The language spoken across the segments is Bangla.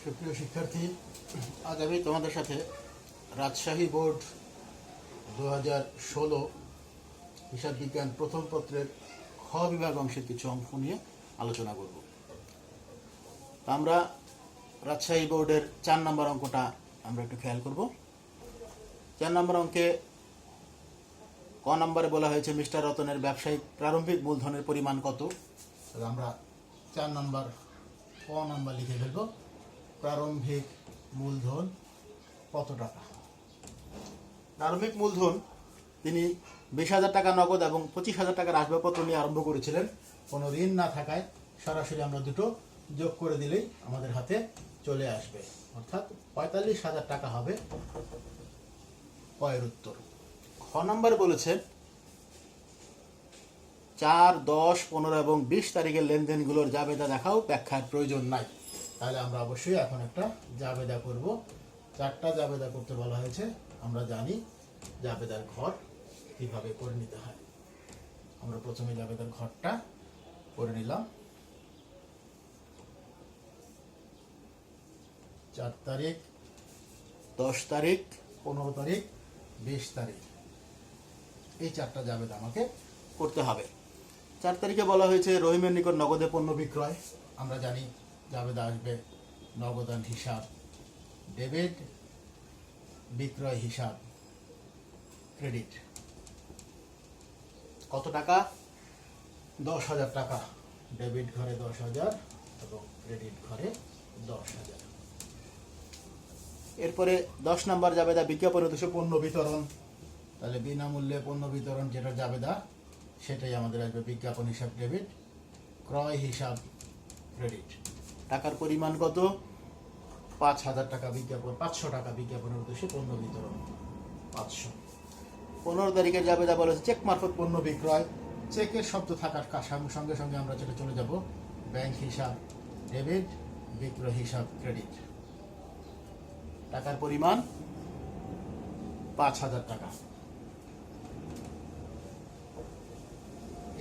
সুপ্রিয় শিক্ষার্থী, আজ আমি তোমাদের সাথে রাজশাহী বোর্ড 2016 হিসাব বিজ্ঞান প্রথম পত্রের খ বিভাগ অংশের কিছু অঙ্ক নিয়ে আলোচনা করব। আমরা রাজশাহী বোর্ডের 4 নম্বর অঙ্কটা আমরা একটু খেয়াল করব। 4 নম্বর অঙ্কে ক নম্বরে বলা হয়েছে মিস্টার রতনের ব্যবসায়িক প্রারম্ভিক মূলধনের পরিমাণ কত। আমরা 4 নম্বর ক নম্বর লিখে ফেলব। প্রারম্ভিক মূলধন কত টাকা? প্রারম্ভিক মূলধন তিনি 20,000 টাকা নগদ এবং 25,000 টাকার আসবাবপত্র নিয়ে আরম্ভ করেছিলেন। কোনো ঋণ না থাকায় সরাসরি আমরা দুটো যোগ করে দিলেই আমাদের হাতে চলে আসবে, অর্থাৎ 45,000 টাকা হবে কয়ের উত্তর। খ নম্বরে বলেছে 4, 10, 15 এবং 20 তারিখের লেনদেনগুলোর জাবেদা দেখাও, ব্যাখ্যার প্রয়োজন নাই। তাহলে আমরা অবশ্যই এখন একটা জাবেদা করব। 4টা জাবেদা করতে বলা হয়েছে। আমরা জানি জাবেদার ঘর কিভাবে করে নিতে হয়। আমরা প্রথমে জাবেদার ঘরটা করে নিলাম। 4 তারিখ, 10 তারিখ, 15 তারিখ, 20 তারিখ, এই 4টা জাবেদা আমাকে করতে হবে। 4 তারিখে বলা হয়েছে রহিমের নিকট নগদে পণ্য বিক্রয়। আমরা জানি জাবেদা আসবে নগদান হিসাব ডেবিট, বিক্রয় হিসাব ক্রেডিট। কত টাকা? 10,000 টাকা। ডেবিট ঘরে 10,000 এবং ক্রেডিট ঘরে 10,000। এরপরে 10 নম্বর জাবেদা বিজ্ঞাপন উদ্দেশ্যে পণ্য বিতরণ। তাহলে বিনামূল্যে পণ্য বিতরণ যেটা জাবেদা সেটাই আমাদের আসবে বিজ্ঞাপন হিসাব ডেবিট, ক্রয় হিসাব ক্রেডিট। টাকার পরিমাণ কত? 5,000 টাকা বিজ্ঞাপন, 500 টাকা বিজ্ঞাপনের উদ্দেশ্যে পণ্য বিতরণ 500। 15 তারিখের জাবেদা বলেছে চেক মারফত পণ্য বিক্রয়। চেকের শব্দ থাকার সঙ্গে সঙ্গে আমরা যেটা চলে যাব ব্যাংক হিসাব ডেবিট, বিক্রয় হিসাব ক্রেডিট। টাকার পরিমাণ 5,000 টাকা।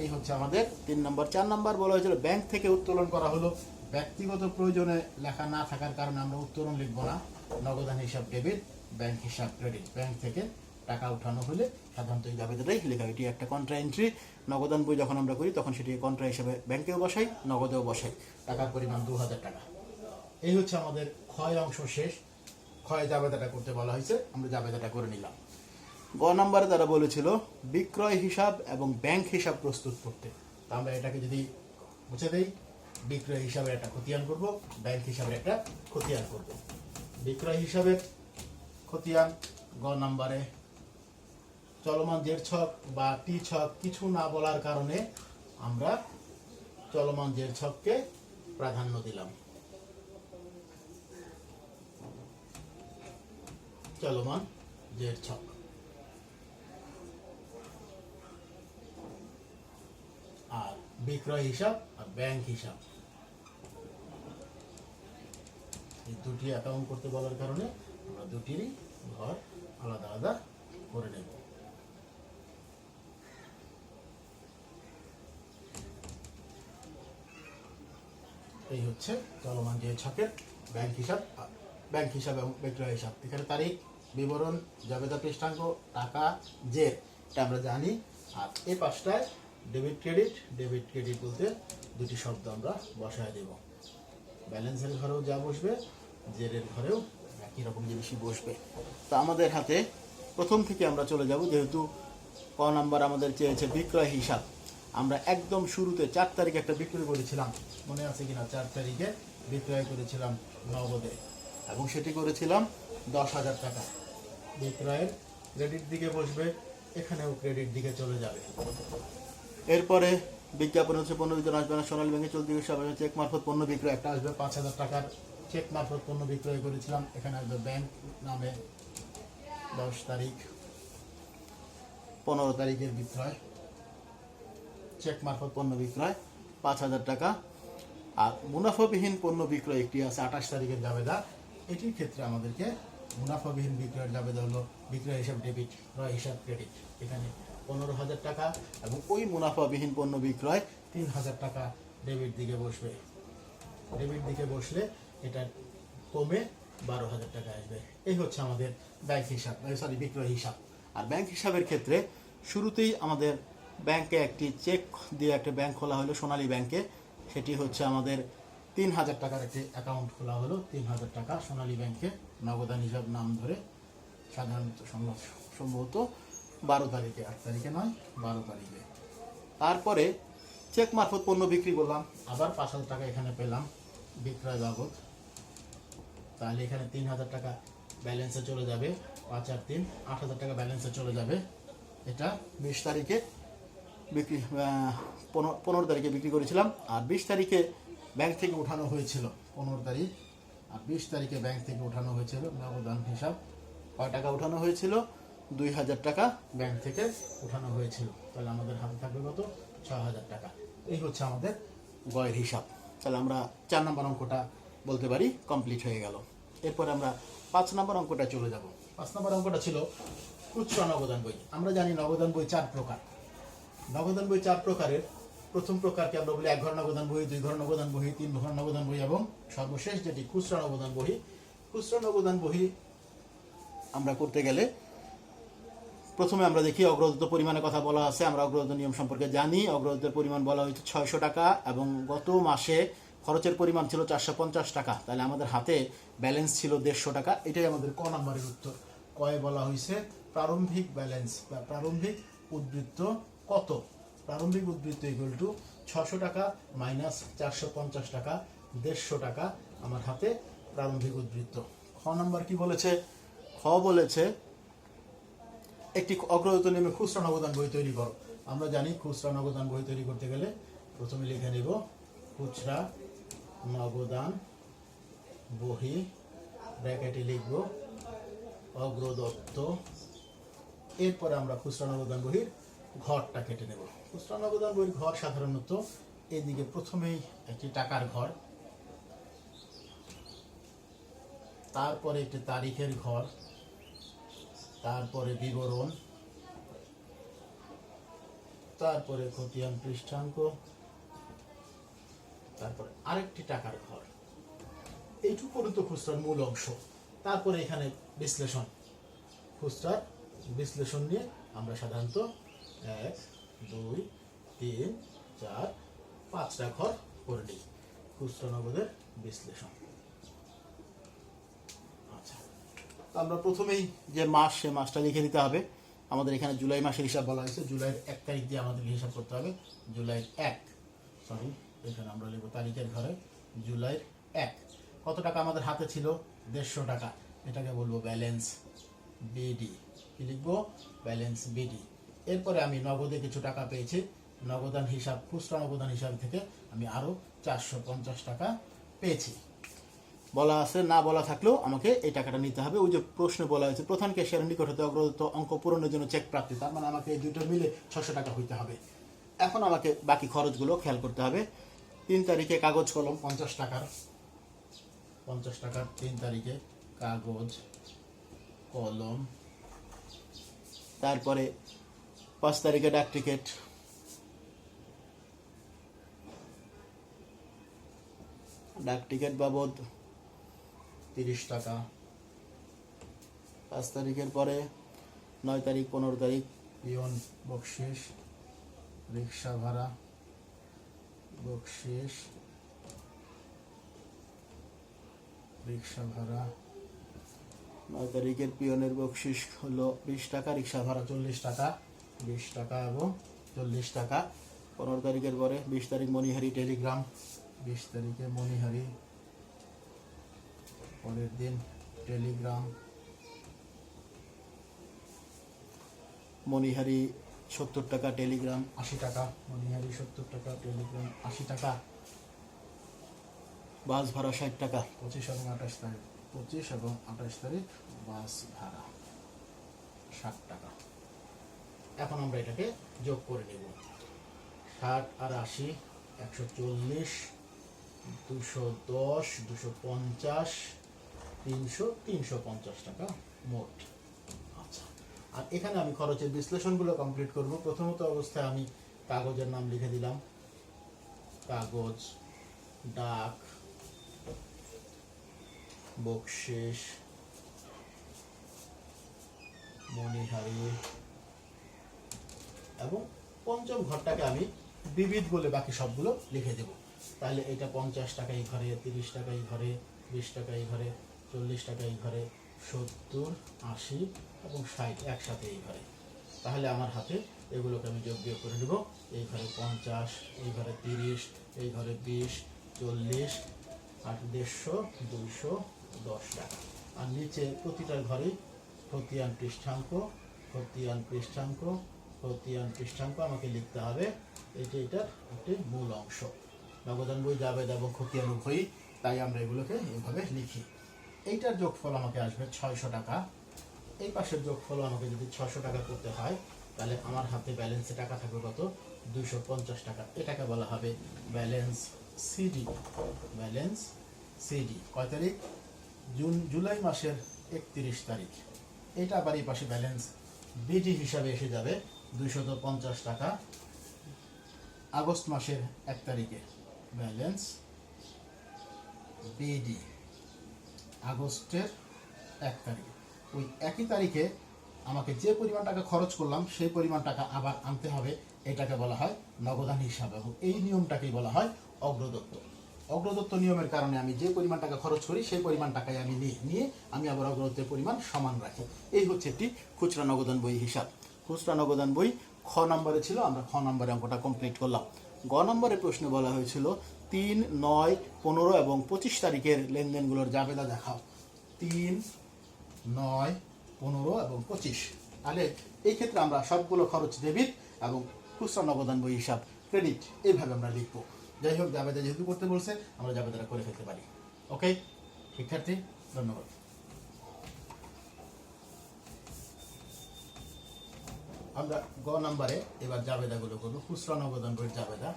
এই হচ্ছে আমাদের 3 নম্বর। 4 নম্বর বলা হয়েছিল ব্যাংক থেকে উত্তোলন করা হলো। ব্যক্তিগত প্রয়োজনে লেখা না থাকার কারণে আমরা উত্তোলন লিখব না। নগদান হিসাব ডেবিট, ব্যাংক হিসাব ক্রেডিট। ব্যাংক থেকে টাকা উঠানো হলে সাধারণত এই জাবেদাটাই লেখা। এটি একটা কন্ট্রা এন্ট্রি। নগদান বই যখন আমরা করি তখন সেটি কন্ট্রা হিসাবে ব্যাংকেও বসাই, নগদেও বসাই। টাকার পরিমাণ 2,000 টাকা। এই হচ্ছে আমাদের ক্ষয় অংশ শেষ। ক্ষয় জাবেদাটা করতে বলা হয়েছে, আমরা জাবেদাটা করে নিলাম। গ নম্বরে তারা বলেছিল বিক্রয় হিসাব এবং ব্যাংক হিসাব প্রস্তুত করতে। তা আমরা এটাকে যদি মুছে দেই, বিক্রয় হিসাবের একটা খতিয়ান করব, ব্যাংক হিসাবের একটা খতিয়ান করব। বিক্রয় হিসাবের খতিয়ান গ নম্বরে চলমান জের ছক বা টি ছক কিছু না বলার কারণে আমরা চলমান জের ছককে প্রাধান্য দিলাম। চলমান জের ছক। আর বিক্রয় হিসাব আর ব্যাংক হিসাব এই দুটি অ্যাকাউন্ট করতে বলার কারণে আমরা দুটিরই ঘর আলাদা আলাদা করে নেব। এই হচ্ছে চলমান যে ছকের ব্যাংক হিসাব এবং বিক্রয় হিসাব। এখানে তারিখ, বিবরণ, জাবেদা পৃষ্ঠাঙ্ক, টাকা, জের, এটা আমরা জানি। আর এই পাশটায় ডেবিট ক্রেডিট। ডেবিট ক্রেডিট বলতে দুটি শব্দ আমরা বসায় দেব। ব্যালেন্সের ঘরেও যা বসবে, জেরের ঘরেও একই রকম জিনিসই বসবে। তো আমাদের হাতে প্রথম থেকে আমরা চলে যাব। যেহেতু ক নাম্বার আমাদের চেয়েছে বিক্রয় হিসাব, আমরা একদম শুরুতে 4 তারিখে একটা বিক্রয় করেছিলাম, মনে আছে কিনা? 4 তারিখে বিক্রয় করেছিলাম নগদে এবং সেটি করেছিলাম 10,000 টাকা। বিক্রয়ের ক্রেডিট দিকে বসবে, এখানেও ক্রেডিট দিকে চলে যাবে। এরপরে বিজ্ঞাপন হচ্ছে পণ্য বিতরণ আসবে না। সোনালী ব্যাংকে চলতি হিসাব চেক মারফত পণ্য বিক্রয় একটা আসবে 5,000 টাকার। চেক মারফত পণ্য বিক্রয় করেছিলাম, এখানে আসবে ব্যাংক নামে 10 তারিখ। 15 তারিখের বিক্রয়, চেক মারফত পণ্য বিক্রয় 5,000 টাকা। আর মুনাফাবিহীন পণ্য বিক্রয় একটি আছে 28 তারিখের জাবেদা। এটির ক্ষেত্রে আমাদেরকে মুনাফাবিহীন বিক্রয়ের জাবেদা হলো বিক্রয় হিসাব ডেবিট, ক্রয় হিসাব ক্রেডিট। এখানে 15,000 টাকা এবং ওই মুনাফাবিহীন পণ্য বিক্রয় 3,000 টাকা ডেবিট দিকে বসবে। ডেবিট দিকে বসলে এটা কমে 12,000 টাকা আসবে। এই হচ্ছে আমাদের ব্যাংক হিসাব, বিক্রয় হিসাব। আর ব্যাংক হিসাবের ক্ষেত্রে শুরুতেই আমাদের ব্যাংকে একটি চেক দিয়ে একটা ব্যাংক খোলা হলো সোনালী ব্যাংকে। সেটি হচ্ছে আমাদের 3,000 টাকার একটি অ্যাকাউন্ট খোলা হলো, 3,000 টাকা সোনালী ব্যাংকে নগদান হিসাব নাম ধরে, সাধারণত সম্ভবত 12 তারিখে, 8 তারিখে নয়, 12 তারিখে। তারপরে চেক মারফত পণ্য বিক্রি করলাম, আবার 5,000 টাকা এখানে পেলাম বিক্রয় বাবদ। তাহলে এখানে 3,000 টাকা ব্যালেন্সে চলে যাবে, 5 আর 3 8,000 টাকা ব্যালেন্সে চলে যাবে। এটা 20 তারিখে বিক্রি, 15 তারিখে বিক্রি করেছিলাম। আর 20 তারিখে ব্যাংক থেকে উঠানো হয়েছিল, 15 তারিখ আর 20 তারিখে ব্যাংক থেকে উঠানো হয়েছিল নগদান হিসাব। কয় টাকা উঠানো হয়েছিল? 2,000 টাকা ব্যাংক থেকে উঠানো হয়েছিল। তাহলে আমাদের হাতে থাকবে কত? 6,000 টাকা। এই হচ্ছে আমাদের গয়ের হিসাব। তাহলে আমরা 4 নম্বর অঙ্কটা বলতে পারি কমপ্লিট হয়ে গেল। এরপরে আমরা 5 নম্বর অঙ্কটা চলে যাব। 5 নম্বর অঙ্কটা ছিল খুচরা নগদান বই। আমরা জানি নগদান বই 4 প্রকার। নগদান বই 4 প্রকারের। প্রথম প্রকারকে আমরা বলি 1 ঘর নগদান বই, 2 ঘর নগদান বই, 3 ঘর নগদান বই এবং সর্বশেষ যেটি খুচরা নগদান বই। খুচরা নগদান বই আমরা করতে গেলে প্রথমে আমরা দেখি অগ্রদত্ত পরিমাণের কথা বলা আছে। আমরা অগ্রদত্ত নিয়ম সম্পর্কে জানি। অগ্রদত্তের পরিমাণ বলা হয়েছে 600 টাকা এবং গত মাসে খরচের পরিমাণ ছিল 450 টাকা। তাহলে আমাদের হাতে ব্যালেন্স ছিল 150 টাকা। এটাই আমাদের ক নম্বরের উত্তর। কয়ে বলা হয়েছে প্রারম্ভিক ব্যালেন্স বা প্রারম্ভিক উদ্বৃত্ত কত? প্রারম্ভিক উদ্বৃত্ত ইকুয়াল টু 600 টাকা মাইনাস 450 টাকা, 150 টাকা আমার হাতে প্রারম্ভিক উদ্বৃত্ত। খ নম্বর কি বলেছে? খ বলেছে একটি অগ্রদত্ত নিয়মে খুচরা নগদান বই তৈরি করো। আমরা জানি খুচরা নগদান বই তৈরি করতে গেলে প্রথমে লিখে নেব খুচরা নগদান বহি, ব্র্যাকেটে লিখব অগ্রদত্ত। এরপরে আমরা খুচরা নগদান বহির ঘরটা কেটে নেব। খুচরা নগদান বহির ঘর সাধারণত এদিকে প্রথমেই একটি টাকার ঘর, তারপরে একটি তারিখের ঘর, তারপরে বিবরণ, তারপরে খতিয়ান পৃষ্ঠাঙ্ক, তারপরে আরেকটি টাকার ঘর। এইটুকু পর্যন্ত খুচরার মূল অংশ। তারপরে এখানে বিশ্লেষণ, খুচরার বিশ্লেষণ নিয়ে আমরা সাধারণত 1 2 3 4 5টা ঘর করে নিই খুচরা নগদের বিশ্লেষণ। আচ্ছা, আমরা প্রথমেই যে মাস, সে মাসটা লিখে দিতে হবে। আমাদের এখানে জুলাই মাসের হিসাব বলা হয়েছে। জুলাইয়ের 1 তারিখ দিয়ে আমাদের হিসাব করতে হবে। জুলাইয়ের 1, সরি এখানে আমরা লিখব তারিখের ঘরে জুলাইয়ের 1। কত টাকা আমাদের হাতে ছিল? 150 টাকা। এটাকে বলবো ব্যালেন্স বিডি। কি লিখবো? Balance BD. এরপরে আমি নগদে কিছু টাকা পেয়েছি। নগদান হিসাব, খুচরা নগদান হিসাব থেকে আমি আরো 450 টাকা পেয়েছি। বলা আছে, না বলা থাকলেও আমাকে এই টাকাটা নিতে হবে। ওই যে প্রশ্নে বলা হয়েছে প্রধান ক্যাশিয়ারের নিকট হতে অগ্রদত্ত অঙ্ক পূরণের জন্য চেক প্রাপ্তি, তার মানে আমাকে এই দুটো মিলে 600 টাকা হইতে হবে। এখন আমাকে বাকি খরচগুলো খেয়াল করতে হবে। 3 তারিখে কাগজ কলম 50 টাকার, 50 টাকার 3 তারিখে কাগজ কলম। তারপরে 5 তারিখে ডাক টিকিট, ডাক টিকিট বাবদ 30 টাকা। 5 তারিখের পরে 9 তারিখ 15 তারিখ পিয়ন বকশিস, রিক্সা ভাড়া বকশিস, রিক্সা ভাড়া। 9 তারিখের পিয়নের বকশিস হলো 20 টাকা, রিক্সা ভাড়া 40 টাকা, 20 টাকা এবং 40 টাকা। 15 তারিখের পরে 20 তারিখ মণিহারি টেলিগ্রাম, 20 তারিখে মণিহারি, পরের দিন টেলিগ্রাম। মণিহারি 70 টাকা, টেলিগ্রাম 80 টাকা। মণিহারি 70 টাকা, টেলিগ্রাম 80 টাকা। বাস ভাড়া 60 টাকা। 25 এবং 28 তারিখ, 25 এবং 28 তারিখ বাস ভাড়া 60 টাকা। এখন আমরা এটাকে যোগ করে নেব। 60 আর 80 140, 210, 250, 300, 350 টাকা মোট। আচ্ছা, আর এখানে আমি খরচের বিশ্লেষণগুলো কমপ্লিট করব। প্রথমত অবস্থায় আমি কাগজের নাম লিখে দিলাম, কাগজ, ডাক, বকশিস, মণিহারি এবং পঞ্চম ঘরটাকে আমি বিবিধ বলে বাকি সবগুলো লিখে দেব। তাহলে এটা 50 টাকা এই ঘরে, 30 টাকা এই ঘরে, 20 টাকা এই ঘরে, 40 টাকা এই ঘরে, 70, 80 এবং 60 একসাথে এই ঘরে। তাহলে আমার হাতে এগুলোকে আমি যোগ বিয়োগ করে নেব। এই ঘরে 50, এই ঘরে 30, এই ঘরে 20, 40, আর 150, 210 টাকা। আর নিচে প্রতিটার ঘরে খতিয়ান পৃষ্ঠাঙ্ক, খতিয়ান পৃষ্ঠাঙ্ক, খতিয়ান পৃষ্ঠাঙ্ক আমাকে লিখতে হবে। এটার একটি মূল অংশ। নগদান বই, জাবেদ এবং খতিয়ান উভয়ই, তাই আমরা এগুলোকে এইভাবে লিখি। এইটার যোগফল আমাকে আসবে 600 টাকা। এই পাশের যোগফল আমাকে যদি 600 টাকা করতে হয়, তাহলে আমার হাতে ব্যালেন্সে টাকা থাকবে কত? 250 টাকা। এটাকে বলা হবে ব্যালেন্স সিডি। ব্যালেন্স সিডি কয় তারিখ? জুলাই মাসের 31 তারিখ। এটা আবার এই পাশে ব্যালেন্স বিডি হিসাবে এসে যাবে 250 টাকা আগস্ট মাসের 1 তারিখে। ব্যালেন্স বিডি আগস্টের 1 তারিখে। ওই একই তারিখে আমাকে যে পরিমাণ টাকা খরচ করলাম সেই পরিমাণ টাকা আবার আনতে হবে। এটাকে বলা হয় নগদান হিসাব এবং এই নিয়মটাকেই বলা হয় অগ্রদত্ত। অগ্রদত্ত নিয়মের কারণে আমি যে পরিমাণ টাকা খরচ করি সেই পরিমাণ টাকায় আমি নিয়ে আমি আবার অগ্রদত্তের পরিমাণ সমান রাখি। এই হচ্ছে একটি খুচরা নগদান বই হিসাব। খুচরা নগদান বই খ নম্বরে ছিল, আমরা খ নম্বরে অঙ্কটা কমপ্লিট করলাম। গ নম্বরের প্রশ্নে বলা হয়েছিল 3, 9, 15 এবং 25 তারিখের লেনদেনগুলোর জাবেদা দেখাও। 3, 9, 15 এবং 25। তাহলে এই ক্ষেত্রে আমরা সবগুলো খরচ ডেবিট এবং খুচরা নগদান বই হিসাব ক্রেডিট, এইভাবে আমরা লিখবো। যাই হোক, জাবেদা যেহেতু করতে বলছে আমরা জাবেদাটা করে ফেলতে পারি। ওকে শিক্ষার্থী, ধন্যবাদ। আমরা গ নম্বরে এবার জাবেদাগুলো করবো। খুচরা নগদান বইয়ের জাবেদা।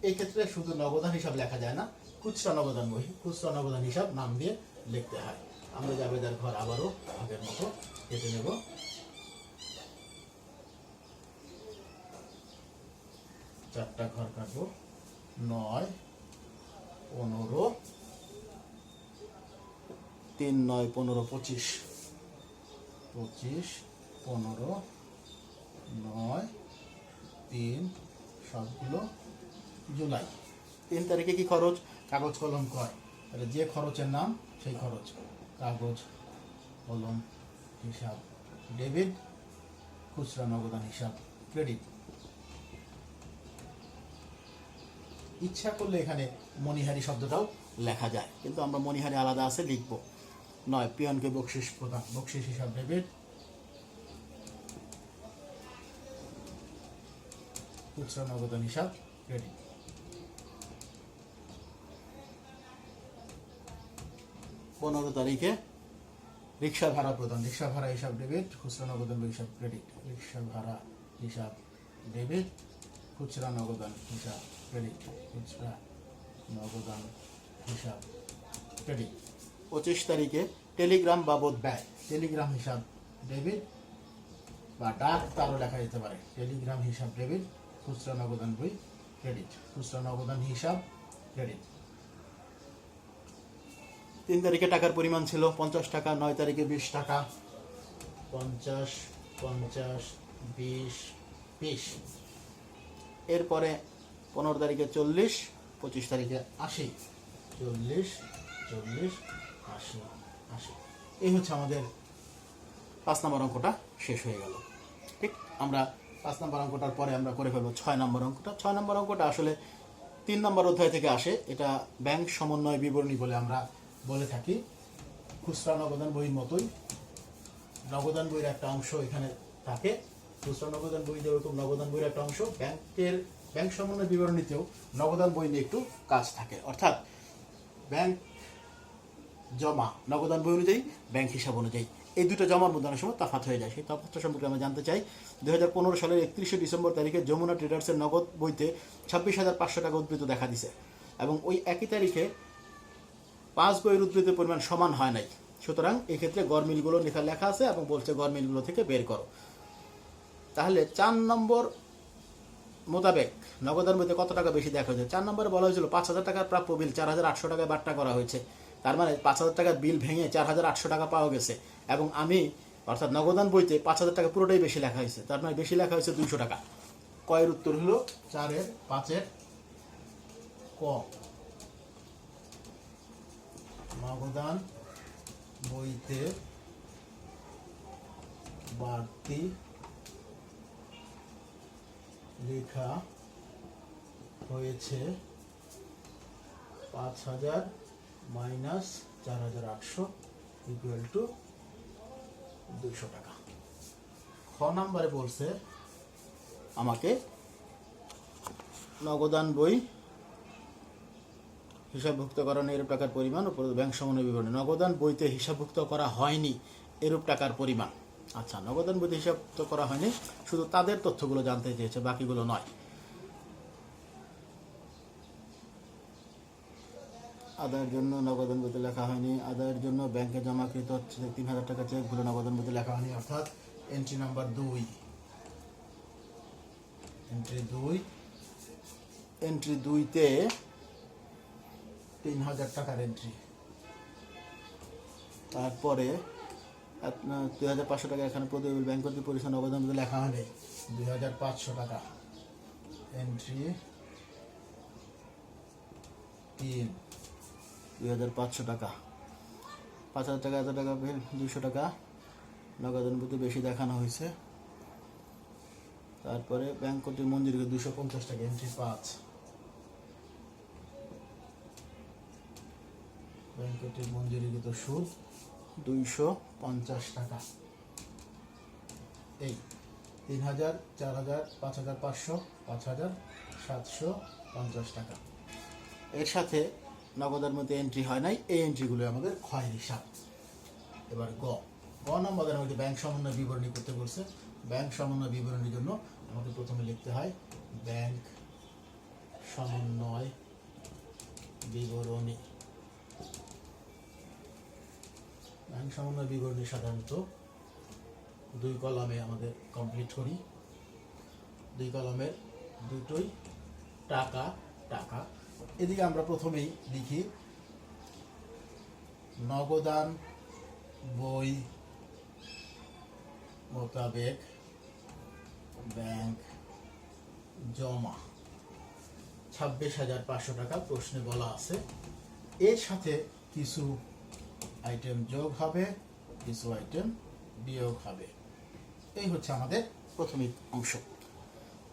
এই ক্ষেত্রে শুধু নগদান হিসাব লেখা যায় না, খুচরা নগদান বই, খুচরা নগদান হিসাব নাম দিয়ে লিখতে হয়। আমরা জাবেদার ঘর আবারও আগের মতো কেটে নেব। চারটা ঘর কাটবো। 9, 15, 3, 9, 15, 25, 25, 15, 9, 3 সবগুলো জুলাই। 3 তারিখে কি খরচ? কাগজ কলম ক্রয়। তাহলে যে খরচের নাম সেই খরচ। কাগজ কলম হিসাব ডেবিট, খুচরা নগদান হিসাব ক্রেডিট। ইচ্ছা করলে এখানে মণিহারি শব্দটাও লেখা যায়, কিন্তু আমরা মণিহারি আলাদা আছে লিখব। 9, পিয়নকে বকশিস প্রদান, বকশিস হিসাব ডেবিট, খুচরা নগদান হিসাব ক্রেডিট। 15 তারিখে রিক্সা ভাড়া প্রদান, রিক্সা ভাড়া হিসাব ডেবিট, খুচরা নগদান হিসাব ক্রেডিট। রিক্সা ভাড়া হিসাব ডেবিট, খুচরা নগদান হিসাব ক্রেডিট, খুচরা নগদান হিসাব ক্রেডিট। 25 তারিখে টেলিগ্রাম বাবদ ব্যয়, টেলিগ্রাম হিসাব ডেবিট বা ডাক তারও লেখা যেতে পারে। টেলিগ্রাম হিসাব ডেবিট, খুচরা নগদান বই ক্রেডিট, খুচরা নগদান হিসাব ক্রেডিট। 3 তারিখে টাকার পরিমাণ ছিল 50 টাকা, 9 তারিখে 20 টাকা। 50, 50, 20, 20। এরপরে 15 তারিখে 40, 25 তারিখে 80, 40, 40, 80, 80। এই হচ্ছে আমাদের 5 নম্বর অঙ্কটা শেষ হয়ে গেল। ঠিক, আমরা 5 নম্বর অঙ্কটার পরে আমরা করে ফেলবো 6 নম্বর অঙ্কটা। 6 নম্বর অঙ্কটা আসলে 3 নম্বর অধ্যায় থেকে আসে। এটা ব্যাংক সমন্বয় বিবরণী বলে আমরা বলে থাকি। খুচরা নগদান বইয়ের মতোই নগদান বইয়ের একটা অংশ এখানে থাকে। খুচরা নগদান বই যেরকম নগদান বইয়ের একটা অংশ, ব্যাংক সমন্বয় বিবরণীতেও নগদান বই নিয়ে একটু কাজ থাকে। অর্থাৎ ব্যাংক জমা নগদান বই অনুযায়ী, ব্যাংক হিসাব অনুযায়ী এই দুটো জমার মধ্যে অনেক সময় তফাৎ হয়ে যায়। সেই তফাৎটা সম্পর্কে আমরা জানতে চাই। 2015 সালের 31শে ডিসেম্বর তারিখে যমুনা ট্রেডার্সের নগদ বইতে 26,500 টাকা উদ্ধৃত দেখা দিছে এবং ওই একই তারিখে 5 বইয়ের উদ্ধৃতের পরিমাণ সমান হয় নাই। সুতরাং এই ক্ষেত্রে গড়মিলগুলো লেখা আছে এবং বলছে গড়মিলগুলো থেকে বের করো। তাহলে 4 নম্বর মোতাবেক নগদান বইতে কত টাকা বেশি দেখা হয়েছে? 4 নম্বরে বলা হয়েছিল 5,000 টাকার প্রাপ্য বিল 4,800 টাকায় বাট্টা করা হয়েছে। তার মানে 5,000 টাকার বিল ভেঙে 4,800 টাকা পাওয়া গেছে, এবং আমি অর্থাৎ নগদান বইতে 5,000 টাকা পুরোটাই বেশি লেখা হয়েছে, তার মানে বেশি লেখা হয়েছে 200 টাকা। কয়ের উত্তর হলো 4-এর 5-এর ক। নগদান বইতে বাড়তি লেখা হয়েছে 5,000 মাইনাস 4,800 ইকুয়াল টু 200 টাকা। খ নাম্বারে বলছে আমাকে নগদান বই হিসাবভুক্ত করা এরূপ টাকার পরিমাণ ও ব্যাংক সমন্বয় বিবরণী। নগদান বইতে হিসাবভুক্ত করা হয়নি এরূপ টাকার পরিমাণ। আচ্ছা, নগদান বইতে হিসাবভুক্ত করা হয়নি, শুধু তাদের তথ্যগুলো জানতে চেয়েছে, বাকিগুলো নয়। আদায়ের জন্য নগদান বইতে লেখা হয়নি, আদায়ের জন্য ব্যাংকে জমাকৃত 3,000 টাকা চেকগুলো নগদান বইতে লেখা হয়নি, অর্থাৎ এন্ট্রি নাম্বার 2, এন্ট্রি 2তে 3,000 টাকার এন্ট্রি, তারপরে 2,500 টাকা এখানে প্রতিবেদন ব্যাংক কর্তৃক পরিচালনা নগদান বইতে লেখা হয়নি, 2,500 টাকা এন্ট্রি 3, 2,500 টাকা, 5,000 টাকা এত টাকা বিল 200 টাকা নগদান বইতে বেশি দেখানো হয়েছে। তারপরে ব্যাংক কর্তৃক মঞ্জুরি 250 টাকা এন্ট্রি 5, ব্যাংক কর্তৃক মঞ্জুরিকৃত সুদ 250 টাকা। এই 3,000, 4,000, 5,500, 5,750 টাকা। এর সাথে নগদের মধ্যে এন্ট্রি হয় নাই, এই এন্ট্রিগুলো আমাদের ক্ষয়ের হিসাব। এবার গ নম্বরের মধ্যে ব্যাংক সমন্বয় বিবরণী করতে বলছে। ব্যাংক সমন্বয় বিবরণীর জন্য আমাকে প্রথমে লিখতে হয় ব্যাংক সমন্বয় বিবরণী। ব্যাংক সমন্বয় বিবরণী সাধারণত 2 কলামে আমাদের কমপ্লিট করি। 2 কলামের দুটোই টাকা টাকা। এদিকে আমরা প্রথমেই লিখি নগদান বই মোতাবেক ব্যাংক জমা 26,500 টাকা প্রশ্নে বলা আছে। এর সাথে কিছু আইটেম যোগ হবে, কিছু আইটেম বিয়োগ হবে। এই হচ্ছে আমাদের প্রাথমিক অংশ।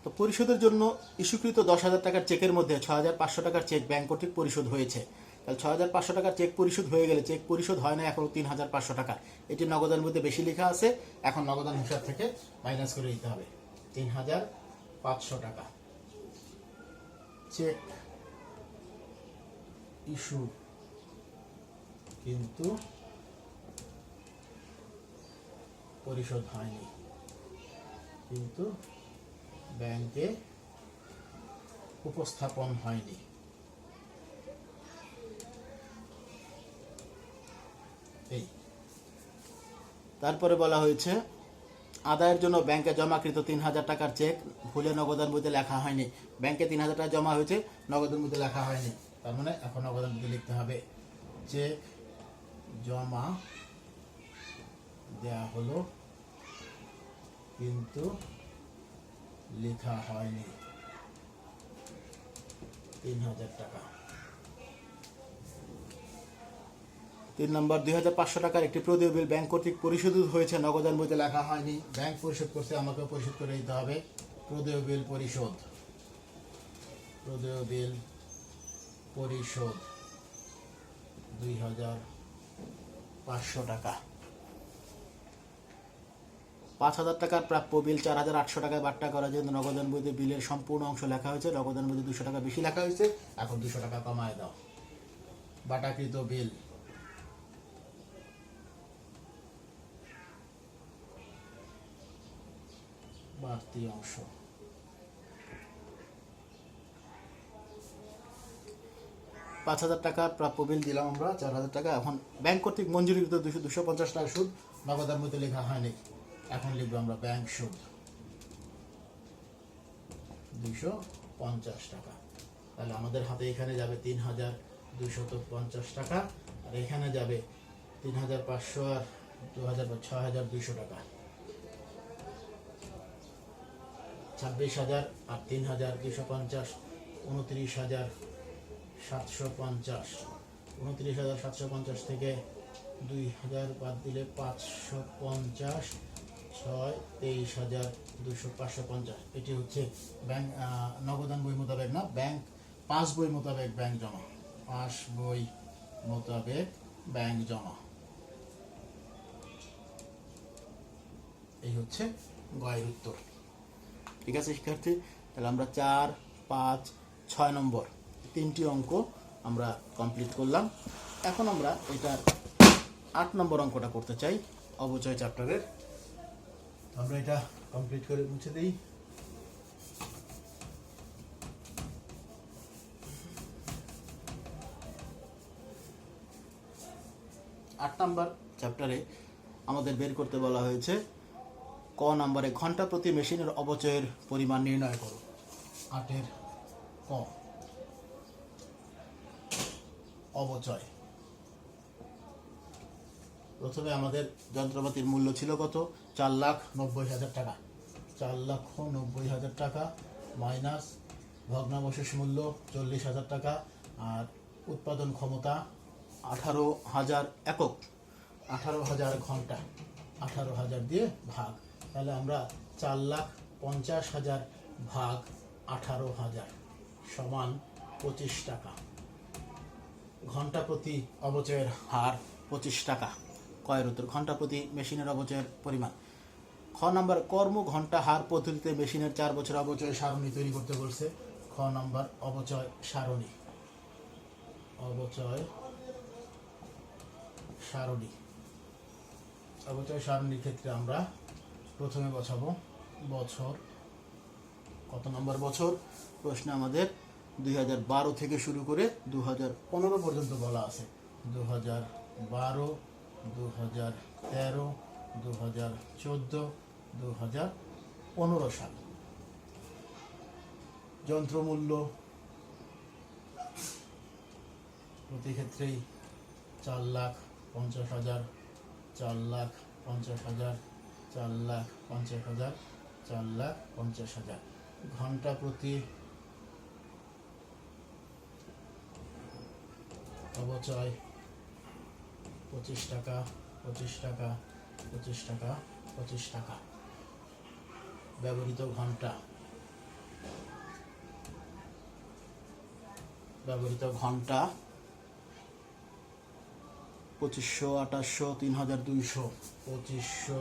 তো পরিশোধের জন্য ইস্যুকৃত 10,000 টাকার চেকের মধ্যে 6,500 টাকার চেক ব্যাংক কর্তৃক পরিশোধ হয়েছে। তাহলে 6,500 টাকার চেক পরিশোধ হয়ে গেলে চেক পরিশোধ হয় না এখনো 3,500 টাকা। এটি নগদান মধ্যে বেশি লেখা আছে, এখন নগদান হিসাব থেকে মাইনাস করে দিতে হবে 3,500 টাকা। চেক ইস্যু কিন্তু পরিশোধ হয়নি, কিন্তু ব্যাংকে উপস্থাপন হয়নি। এই তারপরে বলা হয়েছে আদায়ের জন্য ব্যাংকে জমাকৃত 3,000 টাকার চেক ভুলে নগদান বইতে লেখা হয়নি। ব্যাংকে 3,000 টাকা জমা হয়েছে, নগদান বইতে লেখা হয়নি, তার মানে এখন নগদান বইতে লিখতে হবে চেক জমা দেয়া হলো কিন্তু লেখা হয়নি 3,000 টাকা। 3 নম্বর 2,500 টাকার একটি প্রদেয় বিল ব্যাংক কর্তৃক পরিশোধ হয়েছে, নগদান বইতে লেখা হয়নি। ব্যাংক পরিশোধ করতে আমাকে পরিশোধ করে দিতে হবে প্রদেয় বিল পরিশোধ। প্রদেয় বিল পরিশোধ 2,500 টাকা। 5,000 টাকার প্রাপ্য বিল 4,800 টাকায় বাট্টা করা যেহেতু নগদান বইতে বিলের সম্পূর্ণ অংশ লেখা হয়েছে, নগদান বইতে 200 টাকা বেশি লেখা হয়েছে, এখন 200 টাকা কমায় দাও। বাটাকৃত বিল বাড়তি অংশ 5,000 টাকার প্রাপ্য বিল দিলাম আমরা 4,000 টাকা। এখন ব্যাংক কর্তৃক মঞ্জুরিকৃত 250 টাকা সুদ নগদান বইতে লেখা হয়নি, এখন লিখবো আমরা ব্যাংক সুদ 250 টাকা। তাহলে আমাদের হাতে এখানে যাবে 3,250 টাকা, আর এখানে যাবে 3,500 আর 2,000 6,200 টাকা, 26,000 আর 3,250 29,750, 29,750 থেকে 2,000 বাদ দিলে 550, 23,200 550। এটি হচ্ছে ব্যাংক নগদান বই মোতাবেক না, ব্যাংক পাস বই মোতাবেক ব্যাংক জমা, পাস বই মোতাবেক ব্যাংক জমা। এই হচ্ছে গয়ের উত্তর। ঠিক আছে শিক্ষার্থী, তাহলে আমরা 4, 5, 6 নম্বর 3টি অঙ্ক আমরা কমপ্লিট করলাম। এখন আমরা এটার 8 নম্বর অঙ্কটা করতে চাই অবচয় চ্যাপ্টারের। আমরা এটা কমপ্লিট করে মুছে দিই। আট নম্বর চ্যাপ্টারে আমাদের বের করতে বলা হয়েছে ক নম্বরে ঘন্টা প্রতি মেশিনের অবচয়ের পরিমাণ নির্ণয় করো। 8-এর ক, অবচয়। প্রথমে আমাদের যন্ত্রপাতির মূল্য ছিল কত? 4,90,000 টাকা। 4,90,000 টাকা মাইনাস ভগ্নাবশেষ মূল্য 40,000 টাকা, আর উৎপাদন ক্ষমতা 18,000 একক, 18,000 ঘন্টা, 18,000 দিয়ে ভাগ। তাহলে আমরা 4,50,000 ভাগ 18,000 সমান 25 টাকা। ঘন্টা প্রতি অবচয়ের হার 25 টাকা। কয়ের উত্তর ঘন্টা প্রতি মেশিনের অবচয়ের পরিমাণ। খ নাম্বার কর্ম ঘন্টা হার পদ্ধতিতে মেশিনের 4 বছর অবচয় সারণী তৈরি করতে বলছে। খ নাম্বার অবচয় সারণী, অবচয় সারণী। অবচয় সারণীর ক্ষেত্রে আমরা প্রথমে বসাবো বছর। কত নম্বর বছর? প্রশ্নে আমাদের 2012 থেকে শুরু করে 2015 পর্যন্ত বলা আছে। 2012, 2013, 2014, 2015 সাল। যন্ত্রমূল্য প্রতি ক্ষেত্রেই 4,50,000, 4,50,000, 4,50,000, 4,50,000। ঘন্টা প্রতি অবচয় 25 টাকা, 25 টাকা, 25 টাকা, 25 টাকা। ব্যবহৃত ঘন্টা, ব্যবহৃত ঘন্টা 2500, 2800, 3,200, 2500